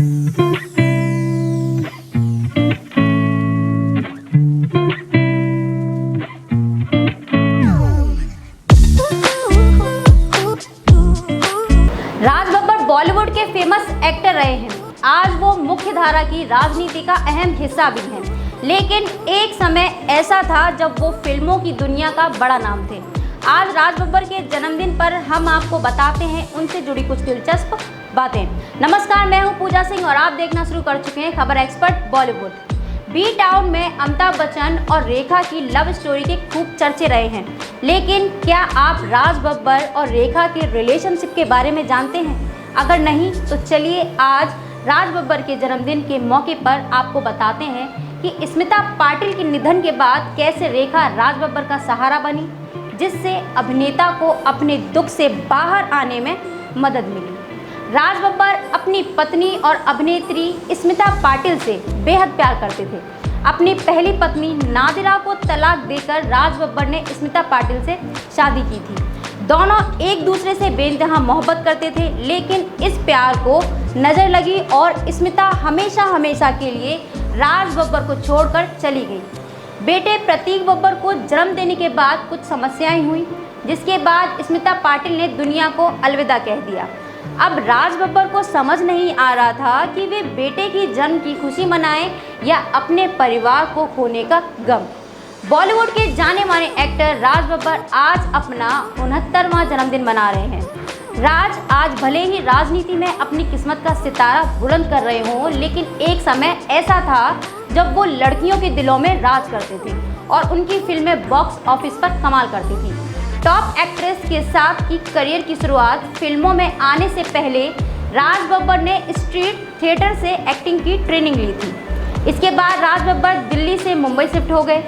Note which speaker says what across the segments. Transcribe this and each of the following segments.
Speaker 1: राज बब्बर बॉलीवुड के famous actor रहे हैं। आज वो मुख्य धारा की राजनीति का अहम हिस्सा भी हैं। लेकिन एक समय ऐसा था जब वो फिल्मों की दुनिया का बड़ा नाम थे। आज राज बब्बर के जन्मदिन पर हम आपको बताते हैं उनसे जुड़ी कुछ दिलचस्प बातें। नमस्कार, मैं हूं पूजा सिंह और आप देखना शुरू कर चुके हैं खबर एक्सपर्ट बॉलीवुड। बी टाउन में अमिताभ बच्चन और रेखा की लव स्टोरी के खूब चर्चे रहे हैं। लेकिन क्या आप राज बब्बर और रेखा के रिलेशनशिप के बारे में जानते हैं? अगर नहीं तो चलिए आज राज बब्बर के जन्मदिन के मौके पर आपको बताते हैं कि स्मिता पाटिल के निधन के बाद कैसे रेखा राज बब्बर का सहारा बनी, जिससे अभिनेता को अपने दुख से बाहर आने में मदद मिली। राज बब्बर अपनी पत्नी और अभिनेत्री स्मिता पाटिल से बेहद प्यार करते थे। अपनी पहली पत्नी नादिरा को तलाक देकर राज बब्बर ने स्मिता पाटिल से शादी की थी। दोनों एक दूसरे से बेइंतहा मोहब्बत करते थे, लेकिन इस प्यार को नज़र लगी और स्मिता हमेशा के लिए राज बब्बर को छोड़कर चली गई। बेटे प्रतीक बब्बर को जन्म देने के बाद कुछ समस्याएं हुई, जिसके बाद स्मिता पाटिल ने दुनिया को अलविदा कह दिया। अब राज बब्बर को समझ नहीं आ रहा था कि वे बेटे की जन्म की खुशी मनाएं या अपने परिवार को खोने का गम। बॉलीवुड के जाने माने एक्टर राज बब्बर आज अपना 69वां जन्मदिन मना रहे हैं। राज आज भले ही राजनीति में अपनी किस्मत का सितारा बुलंद कर रहे हों, लेकिन एक समय ऐसा था जब वो लड़कियों के दिलों में राज करते थे और उनकी फिल्में बॉक्स ऑफिस पर कमाल करती थी। टॉप एक्ट्रेस के साथ की करियर की शुरुआत फिल्मों में आने से पहले राज बब्बर ने स्ट्रीट थिएटर से एक्टिंग की ट्रेनिंग ली थी। इसके बाद राज बब्बर दिल्ली से मुंबई शिफ्ट हो गए।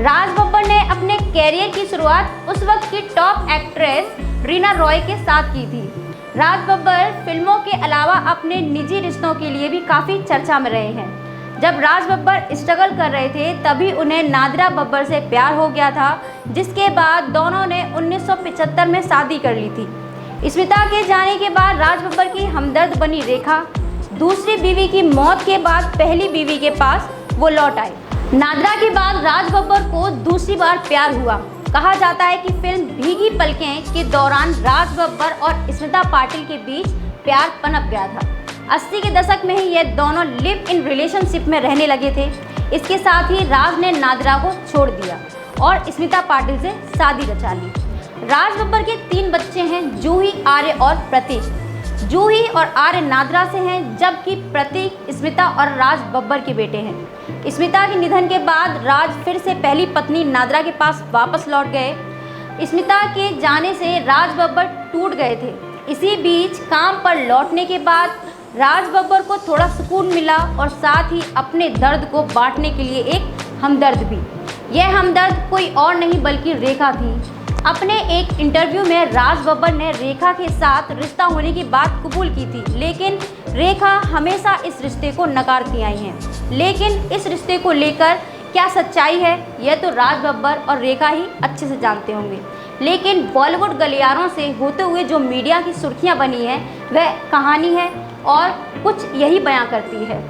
Speaker 1: राज बब्बर ने अपने कैरियर की शुरुआत उस वक्त की टॉप एक्ट्रेस रीना रॉय के साथ की थी। राज बब्बर फिल्मों के अलावा अपने निजी रिश्तों के लिए भी काफ़ी चर्चा में रहे हैं। जब राज बब्बर स्ट्रगल कर रहे थे तभी उन्हें नादिरा बब्बर से प्यार हो गया था, जिसके बाद दोनों ने 1975 में शादी कर ली थी। स्मिता के जाने के बाद राज बब्बर की हमदर्द बनी रेखा दूसरी बीवी की मौत के बाद पहली बीवी के पास वो लौट आए। नादिरा के बाद राज बब्बर को दूसरी बार प्यार हुआ। कहा जाता है कि फिल्म भीगी पलकें के दौरान राज बब्बर और स्मिता पाटिल के बीच प्यार पनप गया था। 80 के दशक में ही ये दोनों लिव इन रिलेशनशिप में रहने लगे थे। इसके साथ ही राज ने नादिरा को छोड़ दिया और स्मिता पाटिल से शादी रचा ली। राज बब्बर के 3 बच्चे हैं, जूही, आर्य और प्रतीक। जूही और आर्य नादिरा से हैं, जबकि प्रतीक स्मिता और राज बब्बर के बेटे हैं। स्मिता के निधन के बाद राज फिर से पहली पत्नी नादिरा के पास वापस लौट गए। स्मिता के जाने से राज बब्बर टूट गए थे। इसी बीच काम पर लौटने के बाद राज बब्बर को थोड़ा सुकून मिला और साथ ही अपने दर्द को बांटने के लिए एक हमदर्द भी। यह हमदर्द कोई और नहीं बल्कि रेखा थी। अपने एक इंटरव्यू में राज बब्बर ने रेखा के साथ रिश्ता होने की बात कबूल की थी, लेकिन रेखा हमेशा इस रिश्ते को नकारती आई हैं। लेकिन इस रिश्ते को लेकर क्या सच्चाई है, यह तो राज बब्बर और रेखा ही अच्छे से जानते होंगे। लेकिन बॉलीवुड गलियारों से होते हुए जो मीडिया की सुर्खियां बनी है वह कहानी है और कुछ यही बयां करती है।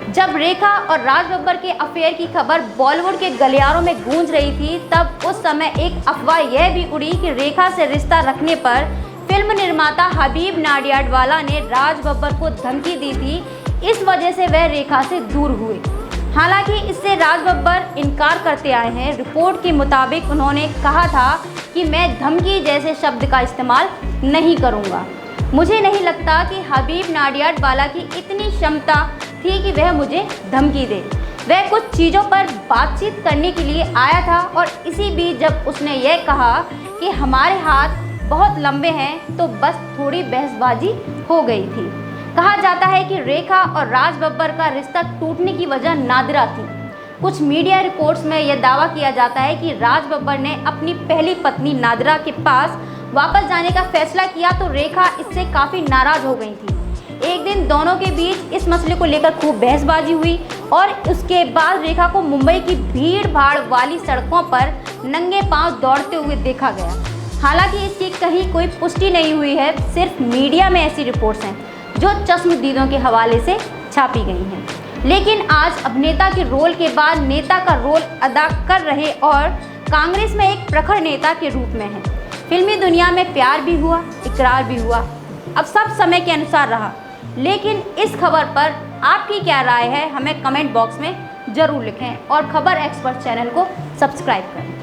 Speaker 1: जब रेखा और राज बब्बर के अफेयर की खबर बॉलीवुड के गलियारों में गूंज रही थी, तब उस समय एक अफवाह यह भी उड़ी कि रेखा से रिश्ता रखने पर फिल्म निर्माता हबीब नाडियाडवाला ने राज बब्बर को धमकी दी थी। इस वजह से वह रेखा से दूर हुए। हालांकि इससे राज बब्बर इनकार करते आए हैं। रिपोर्ट के मुताबिक उन्होंने कहा था कि मैं धमकी जैसे शब्द का इस्तेमाल नहीं करूंगा। मुझे नहीं लगता कि हबीब नाडियाडवाला की इतनी क्षमता थी कि वह मुझे धमकी दे। वह कुछ चीज़ों पर बातचीत करने के लिए आया था और इसी बीच जब उसने यह कहा कि हमारे हाथ बहुत लंबे हैं तो बस थोड़ी बहसबाजी हो गई थी। कहा जाता है कि रेखा और राज बब्बर का रिश्ता टूटने की वजह नादिरा थी। कुछ मीडिया रिपोर्ट्स में यह दावा किया जाता है कि राज बब्बर ने अपनी पहली पत्नी नादिरा के पास वापस जाने का फैसला किया तो रेखा इससे काफ़ी नाराज़ हो गई थी। एक दिन दोनों के बीच इस मसले को लेकर खूब बहसबाजी हुई और उसके बाद रेखा को मुंबई की भीड़ भाड़ वाली सड़कों पर नंगे पांव दौड़ते हुए देखा गया। हालांकि इसकी कहीं कोई पुष्टि नहीं हुई है, सिर्फ मीडिया में ऐसी रिपोर्ट्स हैं। जो चश्मदीदों के हवाले से छापी गई हैं। लेकिन आज अभिनेता के रोल के बाद नेता का रोल अदा कर रहे और कांग्रेस में एक प्रखर नेता के रूप में हैं। फिल्मी दुनिया में प्यार भी हुआ, इकरार भी हुआ, अब सब समय के अनुसार रहा। लेकिन इस खबर पर आपकी क्या राय है, हमें कमेंट बॉक्स में ज़रूर लिखें और खबर एक्सपर्ट चैनल को सब्सक्राइब करें।